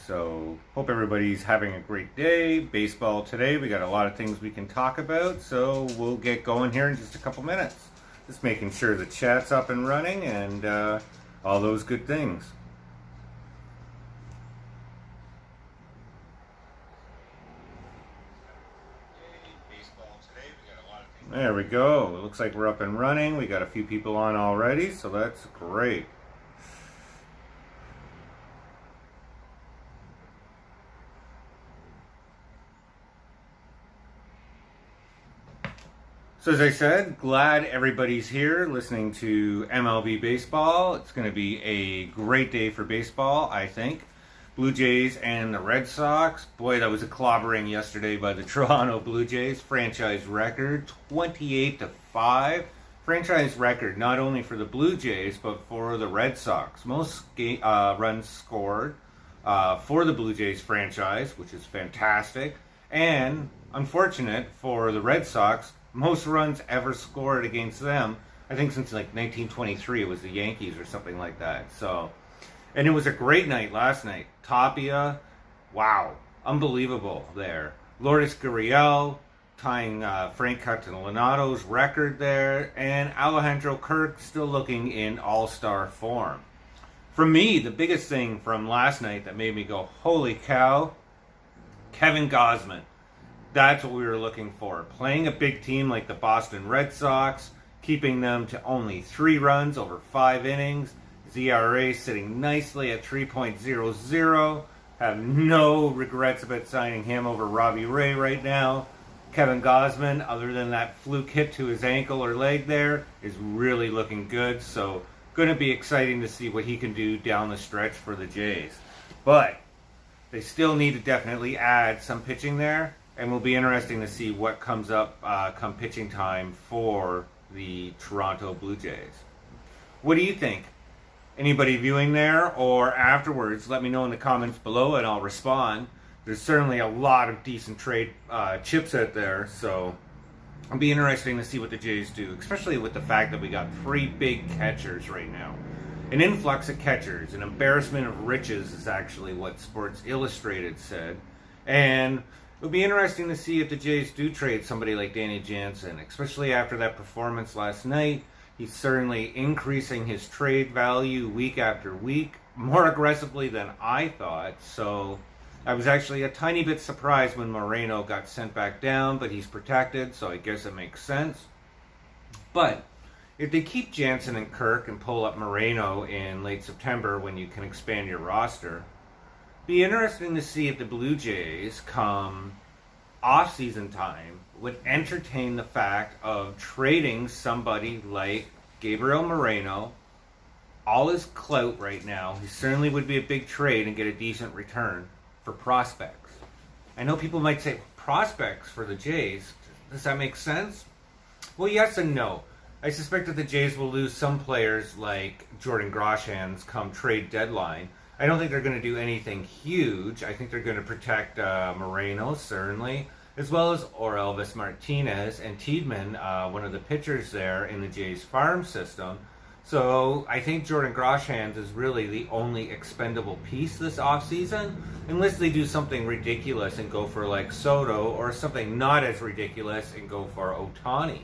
So, hope everybody's having a great day. Baseball today, we got a lot of things we can talk about, so we'll get going here in just a couple minutes. Just making sure the chat's up and running and all those good things. There we go. It looks like we're up and running. We got a few people on already, so that's great. So as I said, glad everybody's here listening to MLB baseball. It's going to be a great day for baseball, I think. Blue Jays and the Red Sox. Boy, that was a clobbering yesterday by the Toronto Blue Jays. Franchise record, 28-5. Franchise record not only for the Blue Jays, but for the Red Sox. Most runs scored for the Blue Jays franchise, which is fantastic. And unfortunate for the Red Sox, most runs ever scored against them, I think since like 1923, it was the Yankees or something like that. So, and it was a great night last night. Tapia, wow, unbelievable there. Lourdes Gurriel tying Frank Catalanotto's record there, and Alejandro Kirk still looking in all-star form. For me, the biggest thing from last night that made me go, holy cow, Kevin Gausman. That's what we were looking for. Playing a big team like the Boston Red Sox, keeping them to only 3 runs over 5 innings. ZRA sitting nicely at 3.00. Have no regrets about signing him over Robbie Ray right now. Kevin Gausman, other than that fluke hit to his ankle or leg there, is really looking good. So, going to be exciting to see what he can do down the stretch for the Jays. But they still need to definitely add some pitching there. And will be interesting to see what comes up come pitching time for the Toronto Blue Jays. What do you think? Anybody viewing there or afterwards, let me know in the comments below and I'll respond. There's certainly a lot of decent trade chips out there, so it'll be interesting to see what the Jays do, especially with the fact that we got 3 big catchers right now. An influx of catchers, an embarrassment of riches is actually what Sports Illustrated said. And it would be interesting to see if the Jays do trade somebody like Danny Jansen, especially after that performance last night. He's certainly increasing his trade value week after week, more aggressively than I thought. So I was actually a tiny bit surprised when Moreno got sent back down, but he's protected, so I guess it makes sense. But if they keep Jansen and Kirk and pull up Moreno in late September when you can expand your roster, be interesting to see if the Blue Jays come off-season time would entertain the fact of trading somebody like Gabriel Moreno. All his clout right now, he certainly would be a big trade and get a decent return for prospects. I know people might say, prospects for the Jays, does that make sense? Well, yes and no. I suspect that the Jays will lose some players like Jordan Groshans come trade deadline. I don't think they're going to do anything huge. I think they're going to protect Moreno, certainly, as well as Orelvis Martinez and Tiedemann, one of the pitchers there in the Jays farm system. So I think Jordan Groshans is really the only expendable piece this offseason, unless they do something ridiculous and go for like Soto, or something not as ridiculous and go for Ohtani.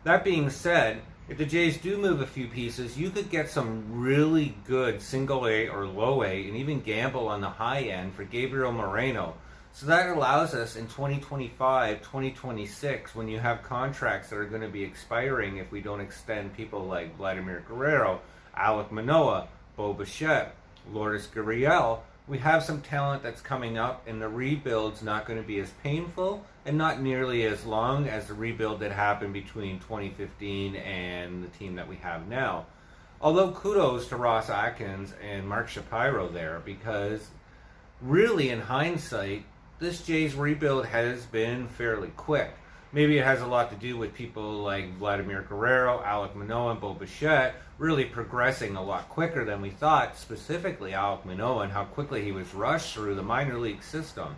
That being said, if the Jays do move a few pieces, you could get some really good single A or low A and even gamble on the high end for Gabriel Moreno. So that allows us in 2025, 2026, when you have contracts that are going to be expiring if we don't extend people like Vladimir Guerrero, Alek Manoah, Bo Bichette, Lourdes Gurriel, we have some talent that's coming up, and the rebuild's not going to be as painful and not nearly as long as the rebuild that happened between 2015 and the team that we have now. Although kudos to Ross Atkins and Mark Shapiro there, because really in hindsight, this Jays rebuild has been fairly quick. Maybe it has a lot to do with people like Vladimir Guerrero, Alek Manoah, and Bo Bichette really progressing a lot quicker than we thought, specifically Alek Manoah and how quickly he was rushed through the minor league system.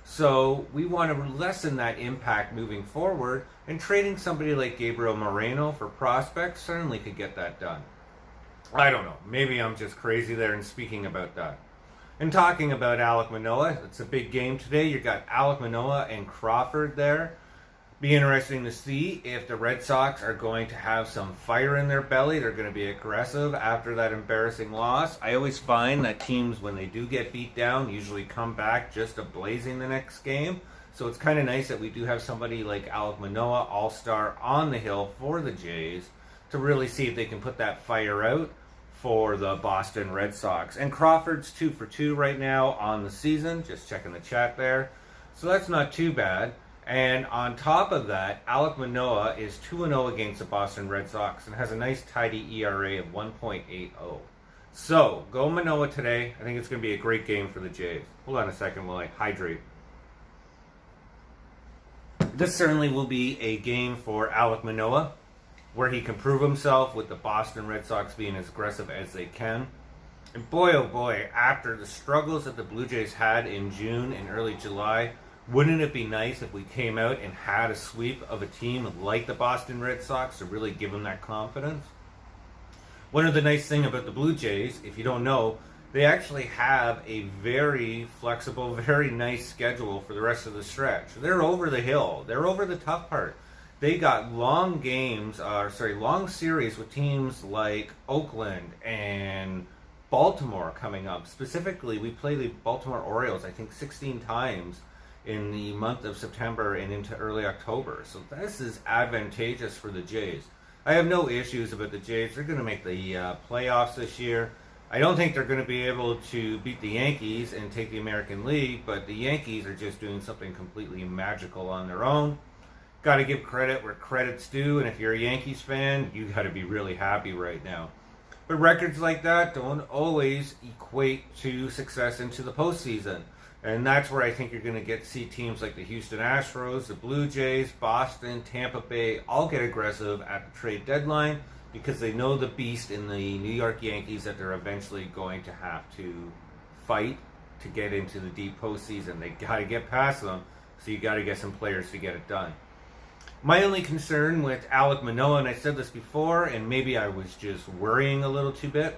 So we want to lessen that impact moving forward, and trading somebody like Gabriel Moreno for prospects certainly could get that done. I don't know. Maybe I'm just crazy there in speaking about that. And talking about Alek Manoah, it's a big game today. You got Alek Manoah and Crawford there. Be interesting to see if the Red Sox are going to have some fire in their belly. They're going to be aggressive after that embarrassing loss. I always find that teams, when they do get beat down, usually come back just ablazing the next game. So it's kind of nice that we do have somebody like Alek Manoah, all-star, on the hill for the Jays to really see if they can put that fire out for the Boston Red Sox. And Crawford's 2 for 2 right now on the season. Just checking the chat there. So that's not too bad. And on top of that, Alek Manoah is 2-0 against the Boston Red Sox and has a nice tidy ERA of 1.80. So, go Manoah today. I think it's going to be a great game for the Jays. Hold on a second while I hydrate. This certainly will be a game for Alek Manoah, where he can prove himself with the Boston Red Sox being as aggressive as they can. And boy, oh boy, after the struggles that the Blue Jays had in June and early July, wouldn't it be nice if we came out and had a sweep of a team like the Boston Red Sox to really give them that confidence? One of the nice things about the Blue Jays, if you don't know, they actually have a very flexible, very nice schedule for the rest of the stretch. They're over the hill. They're over the tough part. They got long series with teams like Oakland and Baltimore coming up. Specifically, we play the Baltimore Orioles, I think, 16 times in the month of September and into early October. So this is advantageous for the Jays. I have no issues about the Jays. They're going to make the playoffs this year. I don't think they're going to be able to beat the Yankees and take the American League, but the Yankees are just doing something completely magical on their own. Got to give credit where credit's due, and if you're a Yankees fan, you got to be really happy right now. But records like that don't always equate to success into the postseason. And that's where I think you're going to see teams like the Houston Astros, the Blue Jays, Boston, Tampa Bay all get aggressive at the trade deadline because they know the beast in the New York Yankees that they're eventually going to have to fight to get into the deep postseason. They got to get past them, so you got to get some players to get it done. My only concern with Alek Manoah, and I said this before, and maybe I was just worrying a little too bit,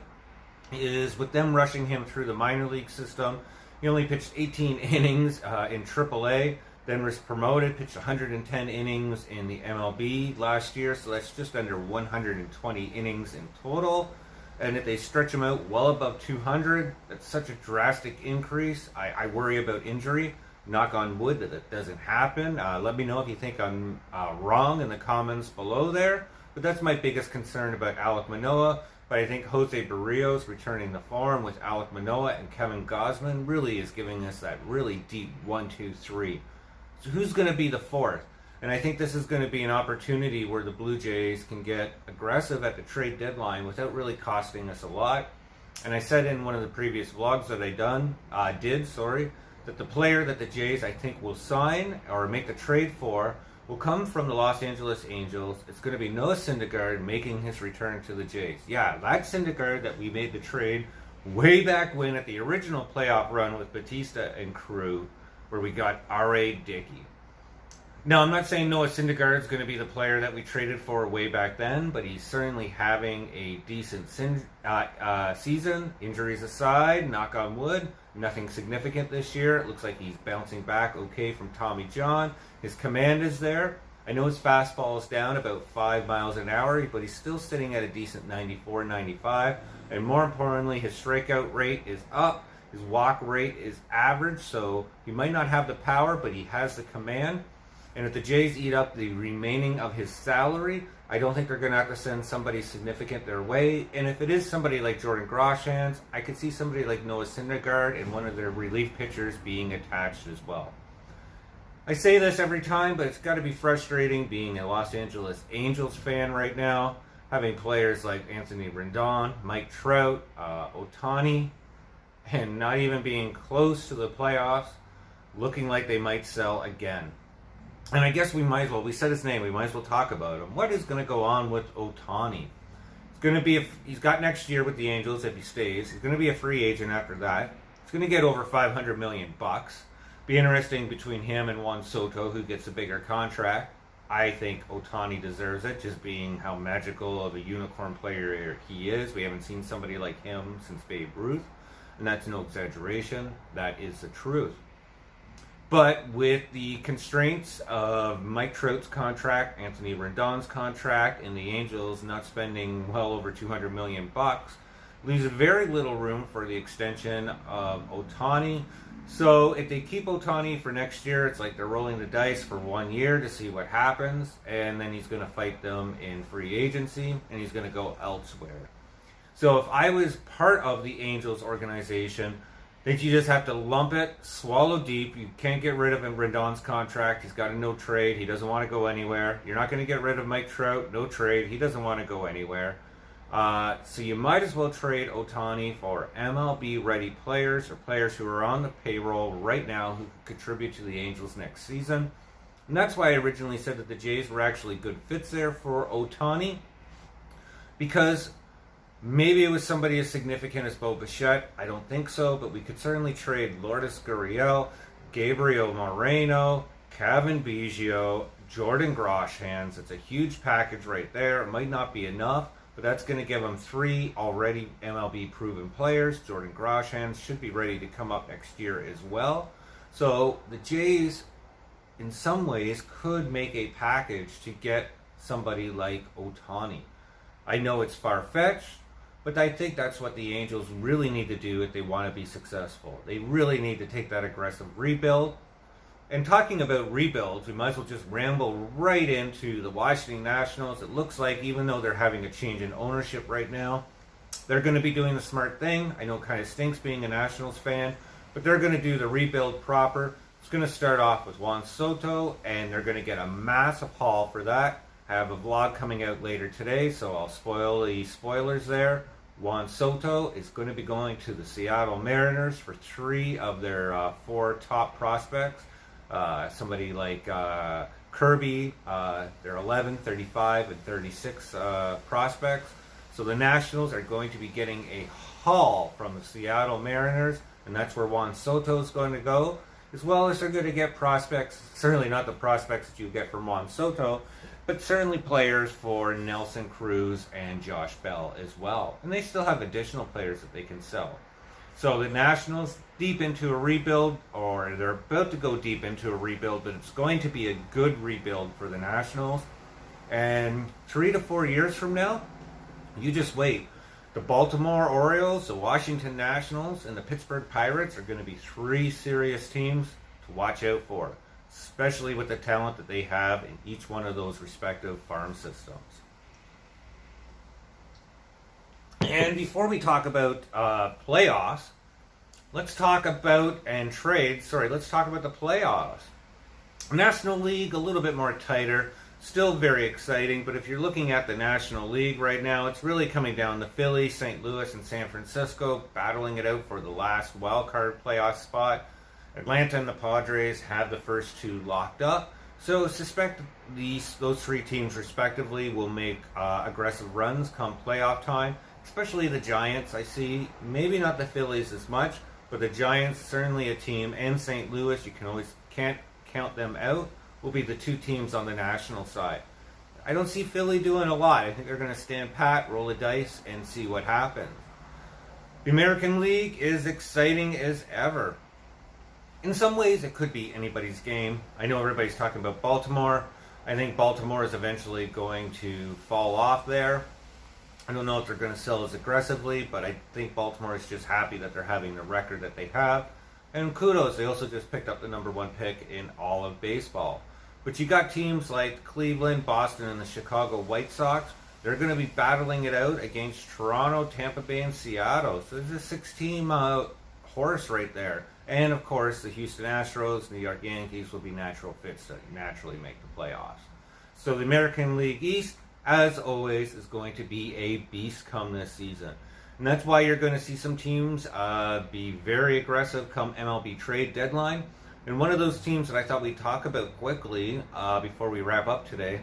is with them rushing him through the minor league system. He only pitched 18 innings in AAA, then was promoted, pitched 110 innings in the MLB last year, so that's just under 120 innings in total. And if they stretch him out well above 200, that's such a drastic increase. I worry about injury. Knock on wood that doesn't happen. Let me know if you think I'm wrong in the comments below there. But that's my biggest concern about Alek Manoah. But I think Jose Barrios returning the form with Alek Manoah and Kevin Gausman really is giving us that really deep 1, 2, 3. So who's going to be the fourth? And I think this is going to be an opportunity where the Blue Jays can get aggressive at the trade deadline without really costing us a lot. And I said in one of the previous vlogs that I did, that the player that the Jays I think will sign or make the trade for will come from the Los Angeles Angels. It's going to be Noah Syndergaard making his return to the Jays. Yeah, that Syndergaard that we made the trade way back when at the original playoff run with Batista and crew, where we got R.A. Dickey. Now, I'm not saying Noah Syndergaard is going to be the player that we traded for way back then, but he's certainly having a decent season. Injuries aside, knock on wood, nothing significant this year. It looks like he's bouncing back okay from Tommy John. His command is there. I know his fastball is down about 5 miles an hour, but he's still sitting at a decent 94, 95. And more importantly, his strikeout rate is up. His walk rate is average, so he might not have the power, but he has the command. And if the Jays eat up the remaining of his salary, I don't think they're going to have to send somebody significant their way. And if it is somebody like Jordan Groshans, I could see somebody like Noah Syndergaard and one of their relief pitchers being attached as well. I say this every time, but it's got to be frustrating being a Los Angeles Angels fan right now, having players like Anthony Rendon, Mike Trout, Ohtani, and not even being close to the playoffs, looking like they might sell again. And I guess we might as well, we said his name, we might as well talk about him. What is going to go on with Ohtani? It's going to be, he's got next year with the Angels if he stays. He's going to be a free agent after that. He's going to get over $500 million. Be interesting between him and Juan Soto, who gets a bigger contract. I think Ohtani deserves it, just being how magical of a unicorn player he is. We haven't seen somebody like him since Babe Ruth. and that's no exaggeration. That is the truth. But with the constraints of Mike Trout's contract, Anthony Rendon's contract, and the Angels not spending well over $200 million, leaves very little room for the extension of Ohtani. So if they keep Ohtani for next year, it's like they're rolling the dice for 1 year to see what happens, and then he's going to fight them in free agency, and he's going to go elsewhere. So if I was part of the Angels organization, I think you just have to lump it, swallow deep. You can't get rid of Rendon's contract. He's got a no trade. He doesn't want to go anywhere. You're not going to get rid of Mike Trout. No trade. He doesn't want to go anywhere. So you might as well trade Ohtani for MLB-ready players or players who are on the payroll right now who could contribute to the Angels next season. And that's why I originally said that the Jays were actually good fits there for Ohtani, because maybe it was somebody as significant as Bo Bichette. I don't think so, but we could certainly trade Lourdes Gurriel, Gabriel Moreno, Kevin Biggio, Jordan Groshans. It's a huge package right there. It might not be enough, but that's going to give them 3 already MLB proven players. Jordan Groshans should be ready to come up next year as well. So the Jays, in some ways, could make a package to get somebody like Ohtani. I know it's far-fetched, but I think that's what the Angels really need to do if they want to be successful. They really need to take that aggressive rebuild. And talking about rebuilds, we might as well just ramble right into the Washington Nationals. It looks like, even though they're having a change in ownership right now, they're going to be doing the smart thing. I know it kind of stinks being a Nationals fan, but they're going to do the rebuild proper. It's going to start off with Juan Soto, and they're going to get a massive haul for that. I have a vlog coming out later today, so I'll spoil the spoilers there. Juan Soto is going to be going to the Seattle Mariners for 3 of their 4 top prospects. Somebody like Kirby, they're 11, 35, and 36 prospects. So the Nationals are going to be getting a haul from the Seattle Mariners, and that's where Juan Soto is going to go, as well as they're going to get prospects, certainly not the prospects that you get from Juan Soto, but certainly players for Nelson Cruz and Josh Bell as well. And they still have additional players that they can sell. So the Nationals, deep into a rebuild, or they're about to go deep into a rebuild, but it's going to be a good rebuild for the Nationals. And 3 to 4 years from now, you just wait. The Baltimore Orioles, the Washington Nationals, and the Pittsburgh Pirates are going to be 3 serious teams to watch out for, especially with the talent that they have in each one of those respective farm systems. And before we talk about playoffs, let's talk about let's talk about the playoffs. National League, a little bit more tighter, still very exciting, but if you're looking at the National League right now, it's really coming down to Philly, St. Louis, and San Francisco battling it out for the last wild card playoff spot. Atlanta and the Padres have the first 2 locked up, so suspect those 3 teams respectively will make aggressive runs come playoff time, especially the Giants. I see maybe not the Phillies as much, but the Giants, certainly a team, and St. Louis, can't count them out, will be the 2 teams on the national side. I don't see Philly doing a lot. I think they're going to stand pat, roll the dice, and see what happens. The American League is exciting as ever. In some ways, it could be anybody's game. I know everybody's talking about Baltimore. I think Baltimore is eventually going to fall off there. I don't know if they're going to sell as aggressively, but I think Baltimore is just happy that they're having the record that they have. And kudos, they also just picked up the number 1 pick in all of baseball. But you got teams like Cleveland, Boston, and the Chicago White Sox. They're going to be battling it out against Toronto, Tampa Bay, and Seattle. So there's a 6-team horse right there. And, of course, the Houston Astros, New York Yankees will be natural fits to naturally make the playoffs. So the American League East, as always, is going to be a beast come this season. And that's why you're going to see some teams be very aggressive come MLB trade deadline. And one of those teams that I thought we'd talk about quickly before we wrap up today,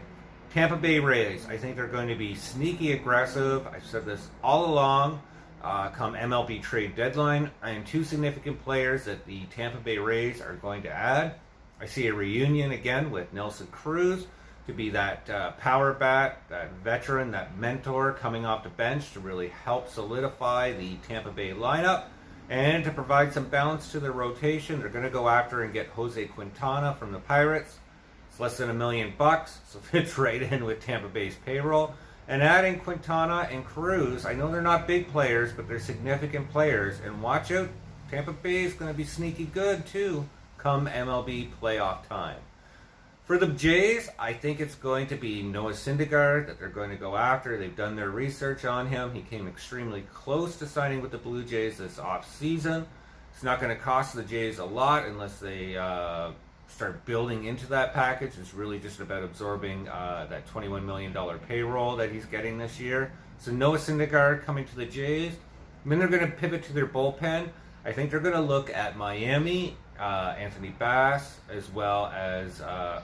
Tampa Bay Rays. I think they're going to be sneaky aggressive. I've said this all along. Come MLB trade deadline, and 2 significant players that the Tampa Bay Rays are going to add. I see a reunion again with Nelson Cruz to be that power bat, that veteran, that mentor coming off the bench to really help solidify the Tampa Bay lineup. And to provide some balance to their rotation, they're going to go after and get Jose Quintana from the Pirates. It's less than $1 million, so fits right in with Tampa Bay's payroll. And adding Quintana and Cruz, I know they're not big players, but they're significant players. And watch out, Tampa Bay is going to be sneaky good too come MLB playoff time. For the Jays, I think it's going to be Noah Syndergaard that they're going to go after. They've done their research on him. He came extremely close to signing with the Blue Jays this offseason. It's not going to cost the Jays a lot unless they start building into that package. It's really just about absorbing that $21 million payroll that he's getting this year. So Noah Syndergaard coming to the Jays. And then they're going to pivot to their bullpen. I think they're going to look at Miami, Anthony Bass, as well as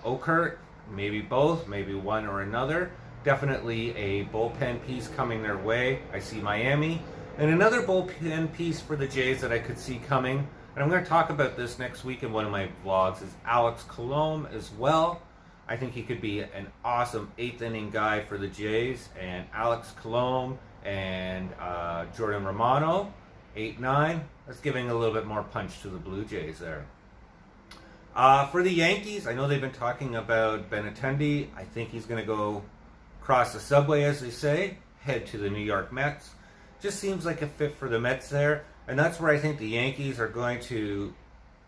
Okert, maybe both, maybe one or another. Definitely a bullpen piece coming their way. I see Miami. And another bullpen piece for the Jays that I could see coming, and I'm going to talk about this next week in one of my vlogs, is Alex Colomé as well. I think he could be an awesome 8th inning guy for the Jays. And Alex Colomé and Jordan Romano, 8-9. That's giving a little bit more punch to the Blue Jays there. For the Yankees, I know they've been talking about Benintendi. I think he's going to go cross the subway, as they say, head to the New York Mets. Just seems like a fit for the Mets there. And that's where I think the Yankees are going to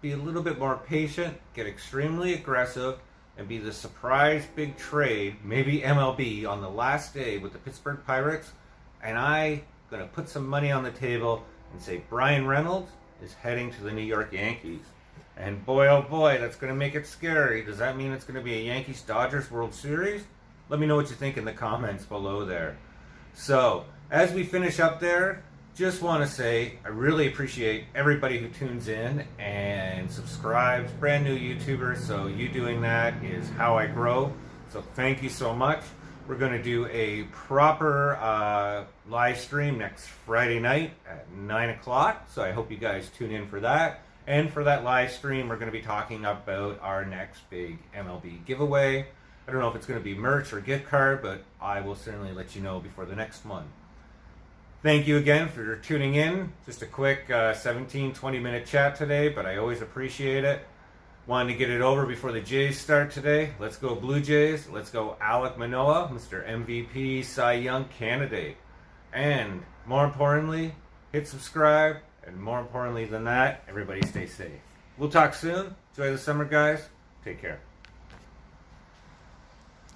be a little bit more patient, get extremely aggressive, and be the surprise big trade, maybe MLB, on the last day with the Pittsburgh Pirates. And I'm going to put some money on the table and say Brian Reynolds is heading to the New York Yankees. And boy, oh boy, that's going to make it scary. Does that mean it's going to be a Yankees-Dodgers World Series? Let me know what you think in the comments below there. So, as we finish up there, just want to say I really appreciate everybody who tunes in and subscribes. Brand new YouTubers, so you doing that is how I grow. So thank you so much. We're going to do a proper live stream next Friday night at 9 o'clock. So I hope you guys tune in for that. And for that live stream, we're going to be talking about our next big MLB giveaway. I don't know if it's going to be merch or gift card, but I will certainly let you know before the next one. Thank you again for tuning in. Just a quick 17-20 minute chat today, but I always appreciate it. Wanted to get it over before the Jays start today. Let's go Blue Jays. Let's go Alek Manoah, Mr. MVP Cy Young candidate. And more importantly, hit subscribe. And more importantly than that, everybody stay safe. We'll talk soon. Enjoy the summer, guys. Take care.